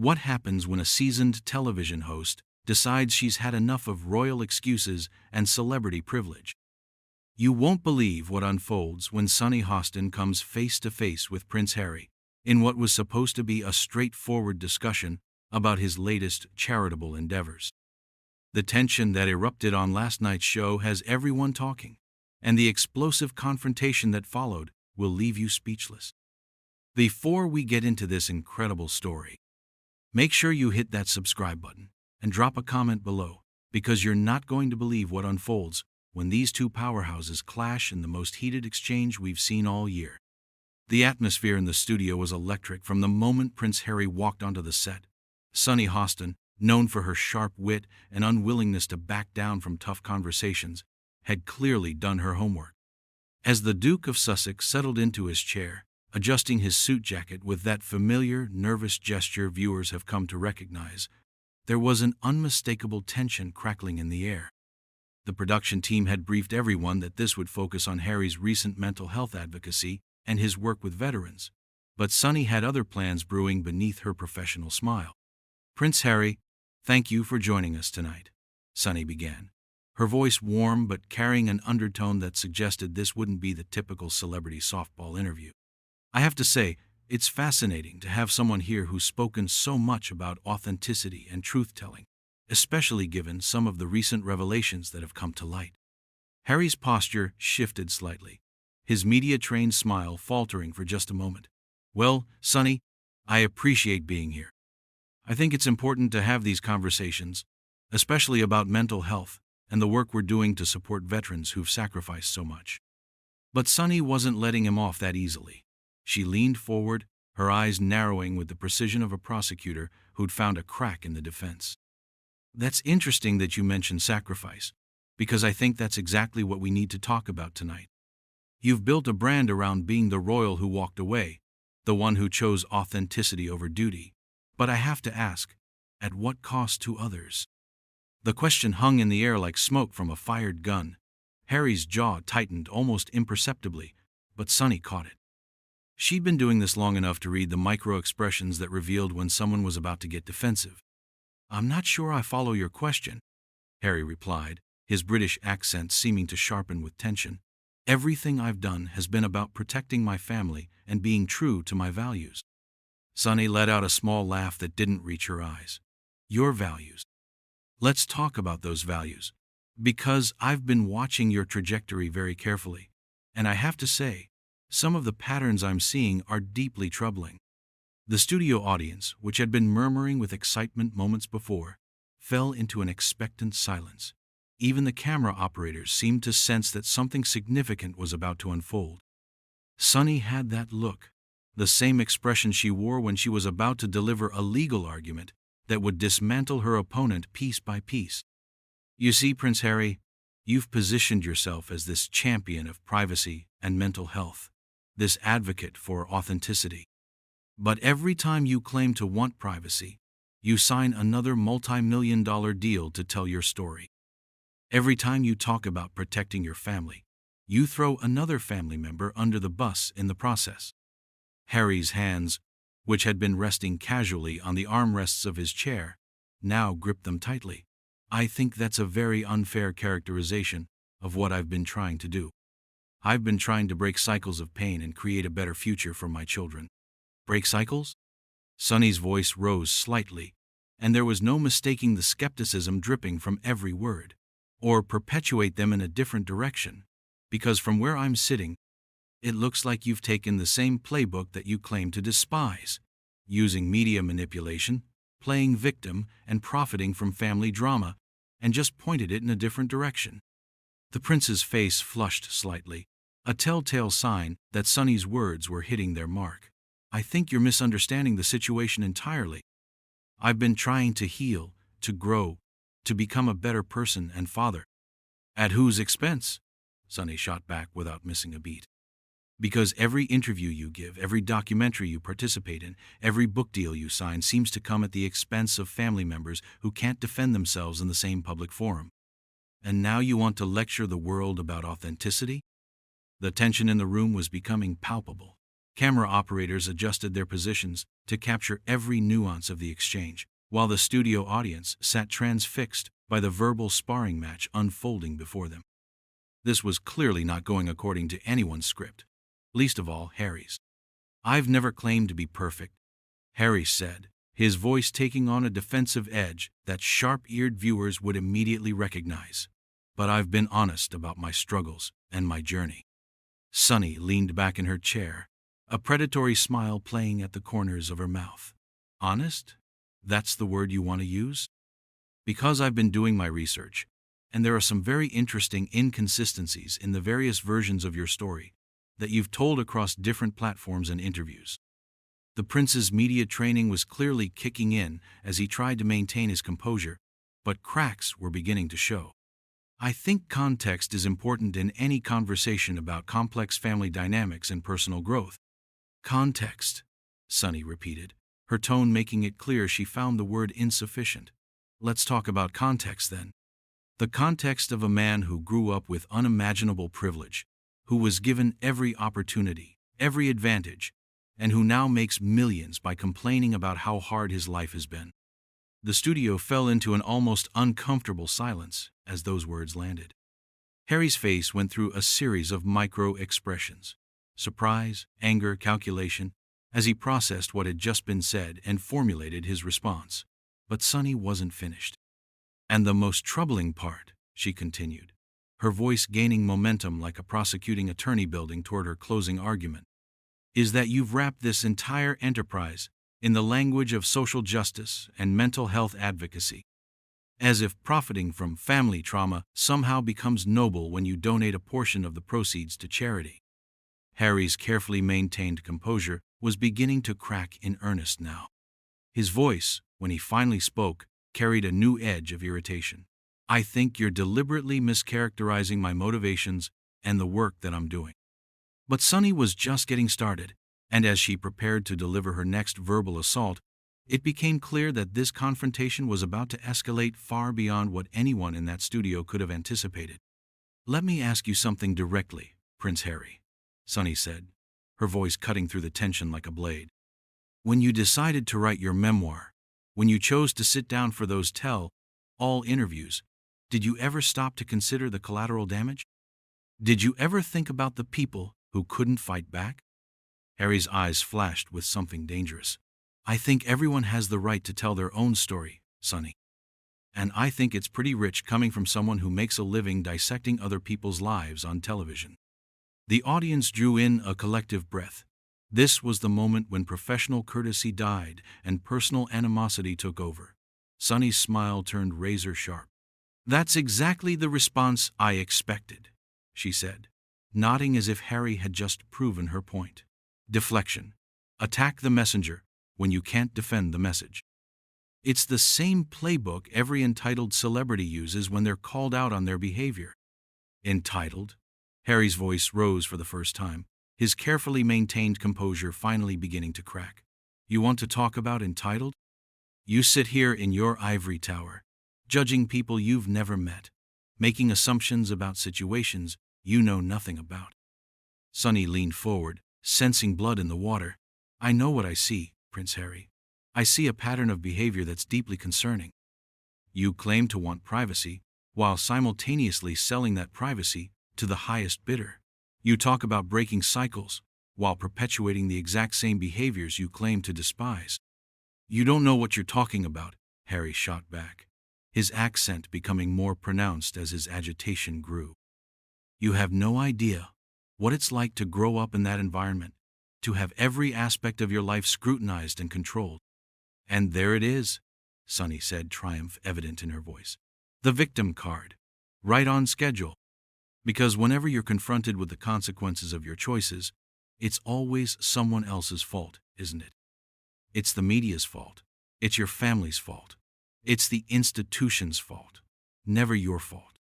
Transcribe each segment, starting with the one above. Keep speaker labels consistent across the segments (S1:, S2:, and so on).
S1: What happens when a seasoned television host decides she's had enough of royal excuses and celebrity privilege? You won't believe what unfolds when Sunny Hostin comes face to face with Prince Harry in what was supposed to be a straightforward discussion about his latest charitable endeavors. The tension that erupted on last night's show has everyone talking, and the explosive confrontation that followed will leave you speechless. Before we get into this incredible story, make sure you hit that subscribe button and drop a comment below, because you're not going to believe what unfolds when these two powerhouses clash in the most heated exchange we've seen all year. The atmosphere in the studio was electric from the moment Prince Harry walked onto the set. Sunny Hostin, known for her sharp wit and unwillingness to back down from tough conversations, had clearly done her homework. As the Duke of Sussex settled into his chair, adjusting his suit jacket with that familiar, nervous gesture viewers have come to recognize, there was an unmistakable tension crackling in the air. The production team had briefed everyone that this would focus on Harry's recent mental health advocacy and his work with veterans, but Sunny had other plans brewing beneath her professional smile. "Prince Harry, thank you for joining us tonight," Sunny began, her voice warm but carrying an undertone that suggested this wouldn't be the typical celebrity softball interview. "I have to say, it's fascinating to have someone here who's spoken so much about authenticity and truth-telling, especially given some of the recent revelations that have come to light." Harry's posture shifted slightly, his media-trained smile faltering for just a moment. "Well, Sunny, I appreciate being here. I think it's important to have these conversations, especially about mental health and the work we're doing to support veterans who've sacrificed so much." But Sunny wasn't letting him off that easily. She leaned forward, her eyes narrowing with the precision of a prosecutor who'd found a crack in the defense. "That's interesting that you mentioned sacrifice, because I think that's exactly what we need to talk about tonight. You've built a brand around being the royal who walked away, the one who chose authenticity over duty. But I have to ask, at what cost to others?" The question hung in the air like smoke from a fired gun. Harry's jaw tightened almost imperceptibly, but Sunny caught it. She'd been doing this long enough to read the micro-expressions that revealed when someone was about to get defensive. "I'm not sure I follow your question," Harry replied, his British accent seeming to sharpen with tension. "Everything I've done has been about protecting my family and being true to my values." Sunny let out a small laugh that didn't reach her eyes. "Your values. Let's talk about those values, because I've been watching your trajectory very carefully, and I have to say, some of the patterns I'm seeing are deeply troubling." The studio audience, which had been murmuring with excitement moments before, fell into an expectant silence. Even the camera operators seemed to sense that something significant was about to unfold. Sunny had that look, the same expression she wore when she was about to deliver a legal argument that would dismantle her opponent piece by piece. "You see, Prince Harry, you've positioned yourself as this champion of privacy and mental health, this advocate for authenticity. But every time you claim to want privacy, you sign another multi-million-dollar deal to tell your story. Every time you talk about protecting your family, you throw another family member under the bus in the process." Harry's hands, which had been resting casually on the armrests of his chair, now gripped them tightly. "I think that's a very unfair characterization of what I've been trying to do. I've been trying to break cycles of pain and create a better future for my children." "Break cycles?" Sunny's voice rose slightly, and there was no mistaking the skepticism dripping from every word. "Or perpetuate them in a different direction, because from where I'm sitting, it looks like you've taken the same playbook that you claim to despise, using media manipulation, playing victim, and profiting from family drama, and just pointed it in a different direction." The prince's face flushed slightly, a telltale sign that Sunny's words were hitting their mark. "I think you're misunderstanding the situation entirely. I've been trying to heal, to grow, to become a better person and father." "At whose expense?" Sunny shot back without missing a beat. "Because every interview you give, every documentary you participate in, every book deal you sign seems to come at the expense of family members who can't defend themselves in the same public forum. And now you want to lecture the world about authenticity?" The tension in the room was becoming palpable. Camera operators adjusted their positions to capture every nuance of the exchange, while the studio audience sat transfixed by the verbal sparring match unfolding before them. This was clearly not going according to anyone's script, least of all Harry's. "I've never claimed to be perfect," Harry said, his voice taking on a defensive edge that sharp-eared viewers would immediately recognize. "But I've been honest about my struggles and my journey." Sunny leaned back in her chair, a predatory smile playing at the corners of her mouth. "Honest? That's the word you want to use?" "Because I've been doing my research, and there are some very interesting inconsistencies in the various versions of your story that you've told across different platforms and interviews." The prince's media training was clearly kicking in as he tried to maintain his composure, but cracks were beginning to show. "I think context is important in any conversation about complex family dynamics and personal growth." "Context," Sunny repeated, her tone making it clear she found the word insufficient. "Let's talk about context then. The context of a man who grew up with unimaginable privilege, who was given every opportunity, every advantage, and who now makes millions by complaining about how hard his life has been." The studio fell into an almost uncomfortable silence as those words landed. Harry's face went through a series of micro-expressions: surprise, anger, calculation, as he processed what had just been said and formulated his response. But Sunny wasn't finished. "And the most troubling part," she continued, her voice gaining momentum like a prosecuting attorney building toward her closing argument, "is that you've wrapped this entire enterprise in the language of social justice and mental health advocacy, as if profiting from family trauma somehow becomes noble when you donate a portion of the proceeds to charity." Harry's carefully maintained composure was beginning to crack in earnest now. His voice, when he finally spoke, carried a new edge of irritation. "I think you're deliberately mischaracterizing my motivations and the work that I'm doing." But Sunny was just getting started, and as she prepared to deliver her next verbal assault, it became clear that this confrontation was about to escalate far beyond what anyone in that studio could have anticipated. "Let me ask you something directly, Prince Harry," Sunny said, her voice cutting through the tension like a blade. "When you decided to write your memoir, when you chose to sit down for those tell-all interviews, did you ever stop to consider the collateral damage? Did you ever think about the people who couldn't fight back?" Harry's eyes flashed with something dangerous. "I think everyone has the right to tell their own story, Sunny. And I think it's pretty rich coming from someone who makes a living dissecting other people's lives on television." The audience drew in a collective breath. This was the moment when professional courtesy died and personal animosity took over. Sunny's smile turned razor sharp. "That's exactly the response I expected," she said, nodding as if Harry had just proven her point. "Deflection. Attack the messenger when you can't defend the message. It's the same playbook every entitled celebrity uses when they're called out on their behavior." "Entitled?" Harry's voice rose for the first time, his carefully maintained composure finally beginning to crack. "You want to talk about entitled? You sit here in your ivory tower, judging people you've never met, making assumptions about situations you know nothing about." Sunny leaned forward, sensing blood in the water. "I know what I see, Prince Harry. I see a pattern of behavior that's deeply concerning. You claim to want privacy, while simultaneously selling that privacy to the highest bidder. You talk about breaking cycles, while perpetuating the exact same behaviors you claim to despise." "You don't know what you're talking about," Harry shot back, his accent becoming more pronounced as his agitation grew. "You have no idea what it's like to grow up in that environment, to have every aspect of your life scrutinized and controlled." "And there it is," Sunny said, triumph evident in her voice. "The victim card. Right on schedule. Because whenever you're confronted with the consequences of your choices, it's always someone else's fault, isn't it? It's the media's fault. It's your family's fault. It's the institution's fault. Never your fault."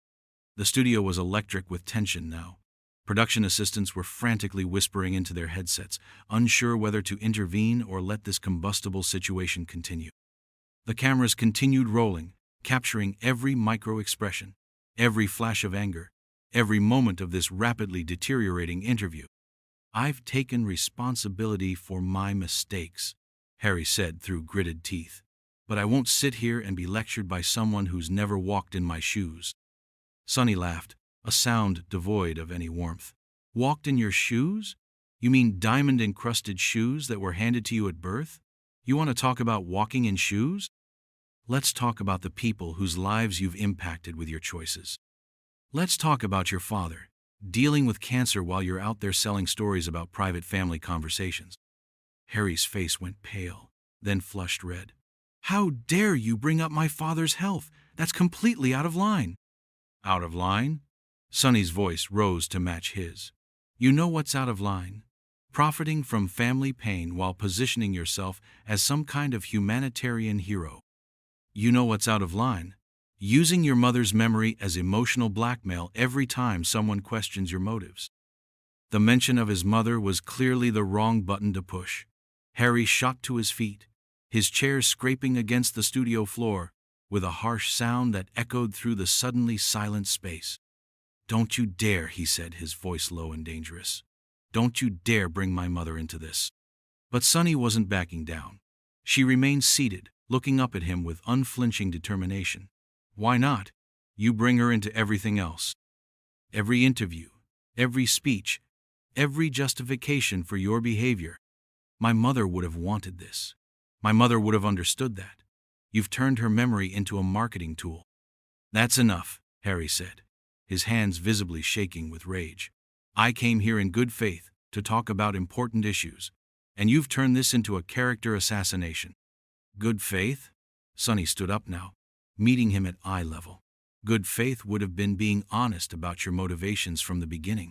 S1: The studio was electric with tension now. Production assistants were frantically whispering into their headsets, unsure whether to intervene or let this combustible situation continue. The cameras continued rolling, capturing every micro-expression, every flash of anger, every moment of this rapidly deteriorating interview. I've taken responsibility for my mistakes, Harry said through gritted teeth. But I won't sit here and be lectured by someone who's never walked in my shoes. Sunny laughed, a sound devoid of any warmth. Walked in your shoes? You mean diamond-encrusted shoes that were handed to you at birth? You want to talk about walking in shoes? Let's talk about the people whose lives you've impacted with your choices. Let's talk about your father, dealing with cancer while you're out there selling stories about private family conversations. Harry's face went pale, then flushed red. How dare you bring up my father's health? That's completely out of line. Out of line? Sunny's voice rose to match his. You know what's out of line? Profiting from family pain while positioning yourself as some kind of humanitarian hero. You know what's out of line? Using your mother's memory as emotional blackmail every time someone questions your motives. The mention of his mother was clearly the wrong button to push. Harry shot to his feet, his chair scraping against the studio floor, with a harsh sound that echoed through the suddenly silent space. Don't you dare, he said, his voice low and dangerous. Don't you dare bring my mother into this. But Sunny wasn't backing down. She remained seated, looking up at him with unflinching determination. Why not? You bring her into everything else. Every interview, every speech, every justification for your behavior. My mother would have wanted this. My mother would have understood that. You've turned her memory into a marketing tool. That's enough, Harry said, his hands visibly shaking with rage. I came here in good faith to talk about important issues, and you've turned this into a character assassination. Good faith? Sunny stood up now, meeting him at eye level. Good faith would have been being honest about your motivations from the beginning.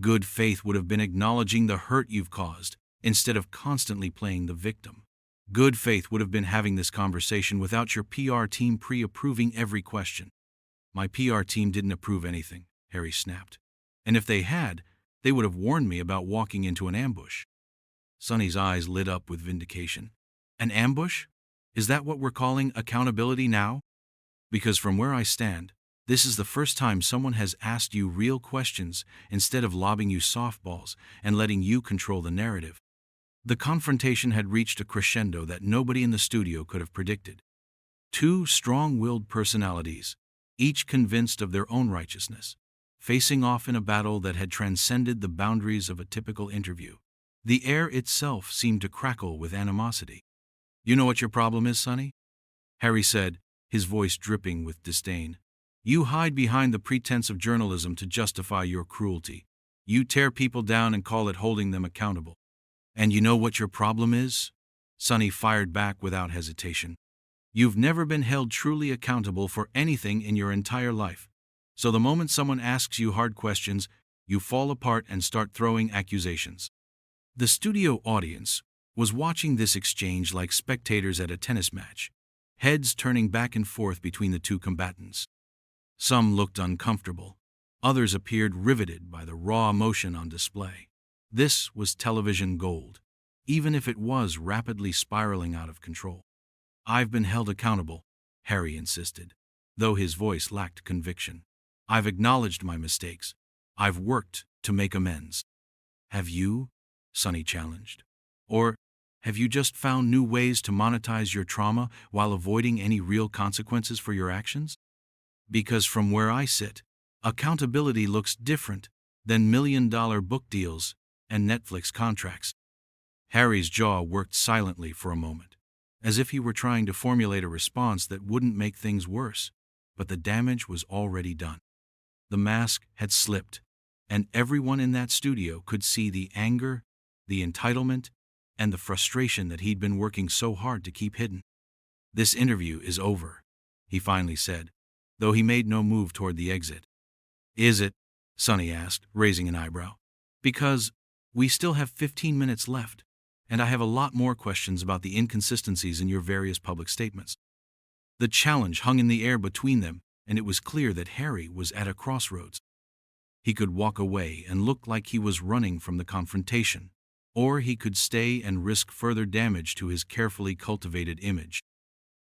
S1: Good faith would have been acknowledging the hurt you've caused, instead of constantly playing the victim. Good faith would have been having this conversation without your PR team pre-approving every question. My PR team didn't approve anything, Harry snapped. And if they had, they would have warned me about walking into an ambush. Sunny's eyes lit up with vindication. An ambush? Is that what we're calling accountability now? Because from where I stand, this is the first time someone has asked you real questions instead of lobbing you softballs and letting you control the narrative. The confrontation had reached a crescendo that nobody in the studio could have predicted. Two strong-willed personalities, each convinced of their own righteousness, facing off in a battle that had transcended the boundaries of a typical interview. The air itself seemed to crackle with animosity. You know what your problem is, Sunny? Harry said, his voice dripping with disdain. You hide behind the pretense of journalism to justify your cruelty. You tear people down and call it holding them accountable. And you know what your problem is? Sunny fired back without hesitation. You've never been held truly accountable for anything in your entire life. So the moment someone asks you hard questions, you fall apart and start throwing accusations. The studio audience was watching this exchange like spectators at a tennis match, heads turning back and forth between the two combatants. Some looked uncomfortable. Others appeared riveted by the raw emotion on display. This was television gold, even if it was rapidly spiraling out of control. I've been held accountable, Harry insisted, though his voice lacked conviction. I've acknowledged my mistakes. I've worked to make amends. Have you? Sunny challenged. Or have you just found new ways to monetize your trauma while avoiding any real consequences for your actions? Because from where I sit, accountability looks different than million-dollar book deals and Netflix contracts. Harry's jaw worked silently for a moment, as if he were trying to formulate a response that wouldn't make things worse, but the damage was already done. The mask had slipped, and everyone in that studio could see the anger, the entitlement, and the frustration that he'd been working so hard to keep hidden. This interview is over, he finally said, though he made no move toward the exit. Is it? Sunny asked, raising an eyebrow. Because we still have 15 minutes left, and I have a lot more questions about the inconsistencies in your various public statements. The challenge hung in the air between them, and it was clear that Harry was at a crossroads. He could walk away and look like he was running from the confrontation, or he could stay and risk further damage to his carefully cultivated image.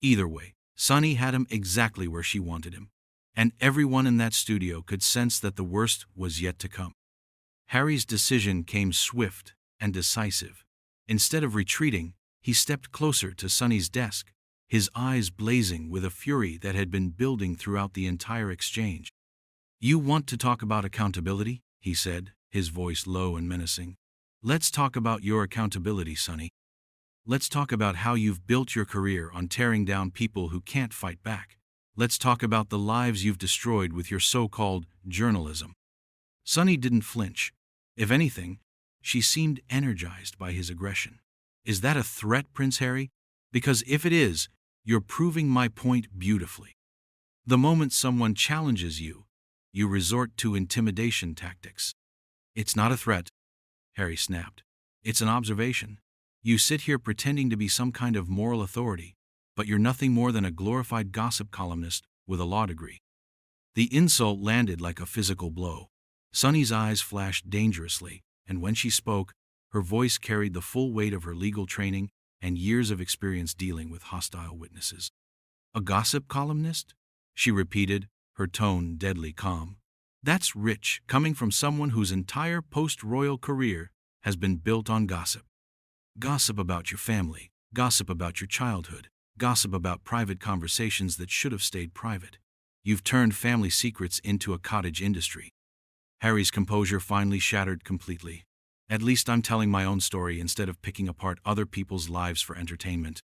S1: Either way, Sunny had him exactly where she wanted him, and everyone in that studio could sense that the worst was yet to come. Harry's decision came swift and decisive. Instead of retreating, he stepped closer to Sunny's desk, his eyes blazing with a fury that had been building throughout the entire exchange. "You want to talk about accountability?" he said, his voice low and menacing. "Let's talk about your accountability, Sunny. Let's talk about how you've built your career on tearing down people who can't fight back. Let's talk about the lives you've destroyed with your so-called journalism." Sunny didn't flinch. If anything, she seemed energized by his aggression. "Is that a threat, Prince Harry? Because if it is, you're proving my point beautifully. The moment someone challenges you, you resort to intimidation tactics." "It's not a threat," Harry snapped. "It's an observation. You sit here pretending to be some kind of moral authority, but you're nothing more than a glorified gossip columnist with a law degree." The insult landed like a physical blow. Sunny's eyes flashed dangerously, and when she spoke, her voice carried the full weight of her legal training and years of experience dealing with hostile witnesses. "A gossip columnist?" she repeated, her tone deadly calm. "That's rich, coming from someone whose entire post-royal career has been built on gossip. Gossip about your family, gossip about your childhood, gossip about private conversations that should have stayed private. You've turned family secrets into a cottage industry." Harry's composure finally shattered completely. "At least I'm telling my own story instead of picking apart other people's lives for entertainment."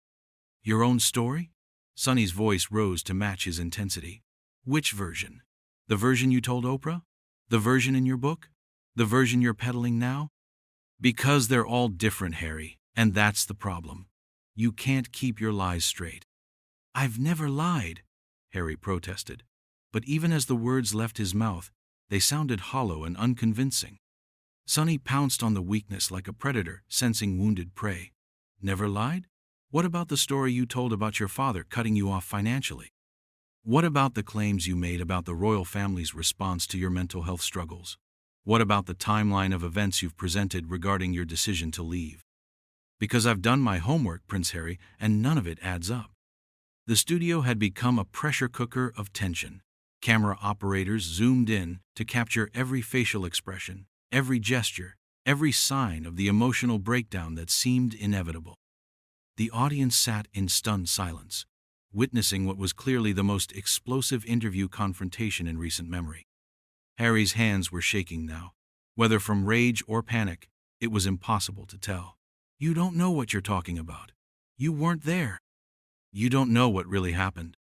S1: "Your own story?" Sunny's voice rose to match his intensity. "Which version? The version you told Oprah? The version in your book? The version you're peddling now?" "Because they're all different, Harry, and that's the problem. You can't keep your lies straight." "I've never lied," Harry protested. But even as the words left his mouth, they sounded hollow and unconvincing. Sunny pounced on the weakness like a predator sensing wounded prey. "Never lied? What about the story you told about your father cutting you off financially? What about the claims you made about the royal family's response to your mental health struggles? What about the timeline of events you've presented regarding your decision to leave?" "Because I've done my homework, Prince Harry, and none of it adds up." The studio had become a pressure cooker of tension. Camera operators zoomed in to capture every facial expression, every gesture, every sign of the emotional breakdown that seemed inevitable. The audience sat in stunned silence, witnessing what was clearly the most explosive interview confrontation in recent memory. Harry's hands were shaking now. Whether from rage or panic, it was impossible to tell. "You don't know what you're talking about. You weren't there. You don't know what really happened."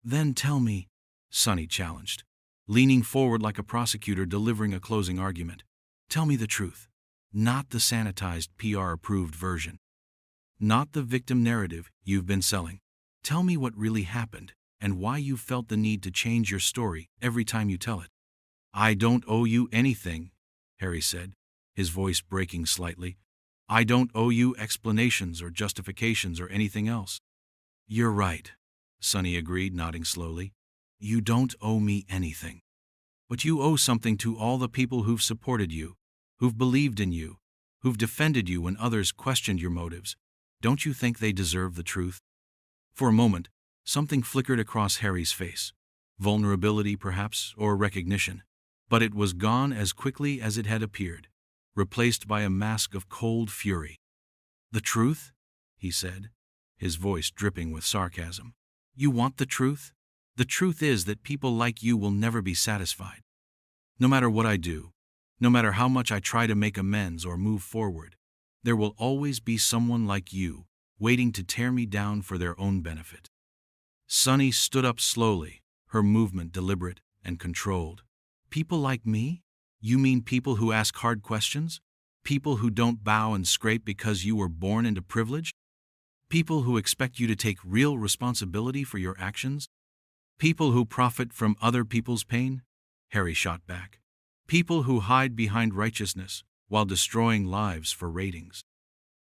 S1: "Then tell me," Sunny challenged, leaning forward like a prosecutor delivering a closing argument. "Tell me the truth. Not the sanitized PR-approved version. Not the victim narrative you've been selling. Tell me what really happened and why you felt the need to change your story every time you tell it." "I don't owe you anything," Harry said, his voice breaking slightly. "I don't owe you explanations or justifications or anything else." "You're right," Sunny agreed, nodding slowly. "You don't owe me anything. But you owe something to all the people who've supported you, who've believed in you, who've defended you when others questioned your motives. Don't you think they deserve the truth?" For a moment, something flickered across Harry's face. Vulnerability, perhaps, or recognition. But it was gone as quickly as it had appeared, replaced by a mask of cold fury. "The truth?" he said, his voice dripping with sarcasm. "You want the truth? The truth is that people like you will never be satisfied. No matter what I do, no matter how much I try to make amends or move forward, there will always be someone like you waiting to tear me down for their own benefit." Sunny stood up slowly, her movement deliberate and controlled. "People like me? You mean people who ask hard questions? People who don't bow and scrape because you were born into privilege? People who expect you to take real responsibility for your actions? People who profit from other people's pain?" Harry shot back. "People who hide behind righteousness while destroying lives for ratings."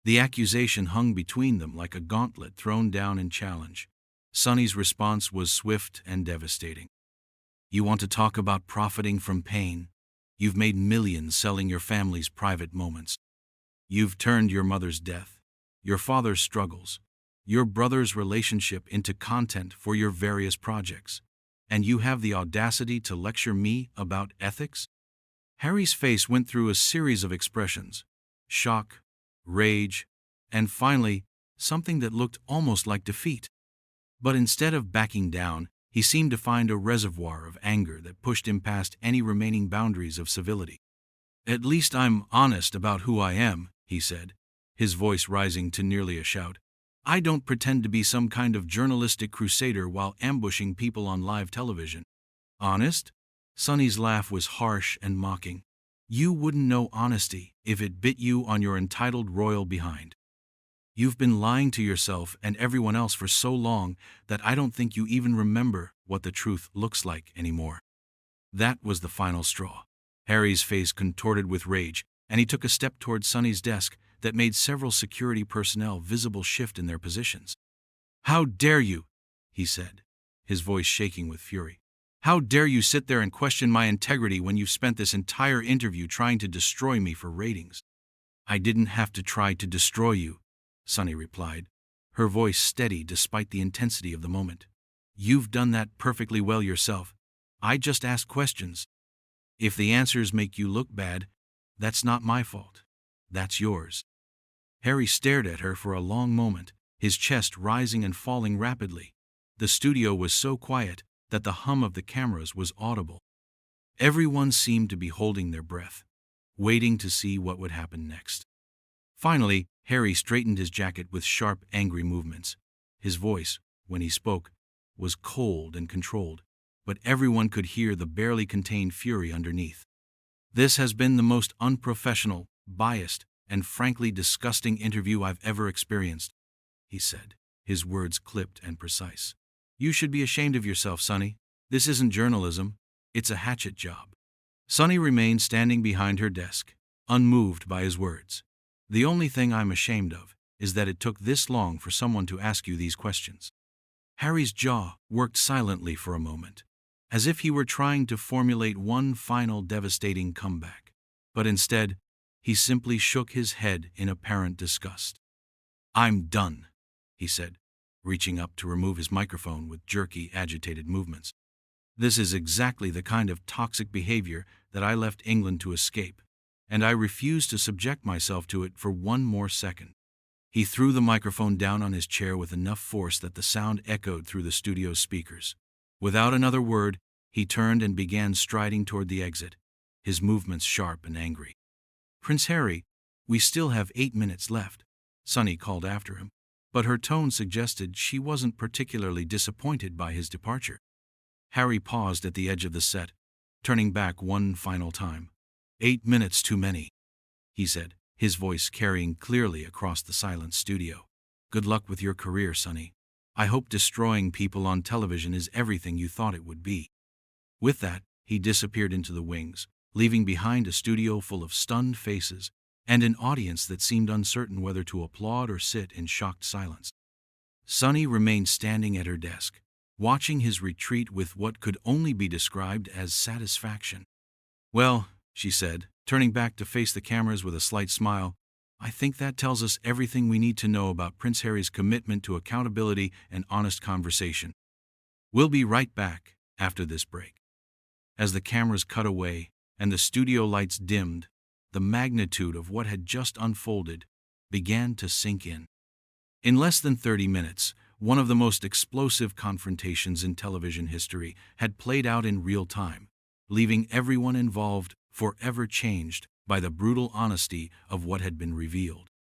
S1: The accusation hung between them like a gauntlet thrown down in challenge. Sunny's response was swift and devastating. "You want to talk about profiting from pain? You've made millions selling your family's private moments. You've turned your mother's death, your father's struggles, your brother's relationship into content for your various projects. And you have the audacity to lecture me about ethics?" Harry's face went through a series of expressions: shock, rage, and finally, something that looked almost like defeat. But instead of backing down, he seemed to find a reservoir of anger that pushed him past any remaining boundaries of civility. "At least I'm honest about who I am," he said, his voice rising to nearly a shout. "I don't pretend to be some kind of journalistic crusader while ambushing people on live television." "Honest?" Sunny's laugh was harsh and mocking. "You wouldn't know honesty if it bit you on your entitled royal behind. You've been lying to yourself and everyone else for so long that I don't think you even remember what the truth looks like anymore." That was the final straw. Harry's face contorted with rage, and he took a step toward Sunny's desk that made several security personnel visible shift in their positions. "How dare you?" he said, his voice shaking with fury. "How dare you sit there and question my integrity when you've spent this entire interview trying to destroy me for ratings?" "I didn't have to try to destroy you," Sunny replied, her voice steady despite the intensity of the moment. "You've done that perfectly well yourself. I just asked questions. If the answers make you look bad, that's not my fault. That's yours." Harry stared at her for a long moment, his chest rising and falling rapidly. The studio was so quiet that the hum of the cameras was audible. Everyone seemed to be holding their breath, waiting to see what would happen next. Finally, Harry straightened his jacket with sharp, angry movements. His voice, when he spoke, was cold and controlled, but everyone could hear the barely contained fury underneath. "This has been the most unprofessional, biased, and frankly disgusting interview I've ever experienced," he said, his words clipped and precise. "You should be ashamed of yourself, Sunny. This isn't journalism, it's a hatchet job." Sunny remained standing behind her desk, unmoved by his words. "The only thing I'm ashamed of is that it took this long for someone to ask you these questions." Harry's jaw worked silently for a moment, as if he were trying to formulate one final devastating comeback. But instead, he simply shook his head in apparent disgust. "I'm done," he said, reaching up to remove his microphone with jerky, agitated movements. "This is exactly the kind of toxic behavior that I left England to escape, and I refuse to subject myself to it for one more second." He threw the microphone down on his chair with enough force that the sound echoed through the studio's speakers. Without another word, he turned and began striding toward the exit, his movements sharp and angry. "Prince Harry, we still have 8 minutes left," Sunny called after him, but her tone suggested she wasn't particularly disappointed by his departure. Harry paused at the edge of the set, turning back one final time. "8 minutes too many," he said, his voice carrying clearly across the silent studio. "Good luck with your career, Sunny. I hope destroying people on television is everything you thought it would be." With that, he disappeared into the wings, leaving behind a studio full of stunned faces and an audience that seemed uncertain whether to applaud or sit in shocked silence. Sunny remained standing at her desk, watching his retreat with what could only be described as satisfaction. "Well," she said, turning back to face the cameras with a slight smile, "I think that tells us everything we need to know about Prince Harry's commitment to accountability and honest conversation. We'll be right back after this break." As the cameras cut away and the studio lights dimmed, the magnitude of what had just unfolded began to sink in. In less than 30 minutes, one of the most explosive confrontations in television history had played out in real time, leaving everyone involved forever changed by the brutal honesty of what had been revealed.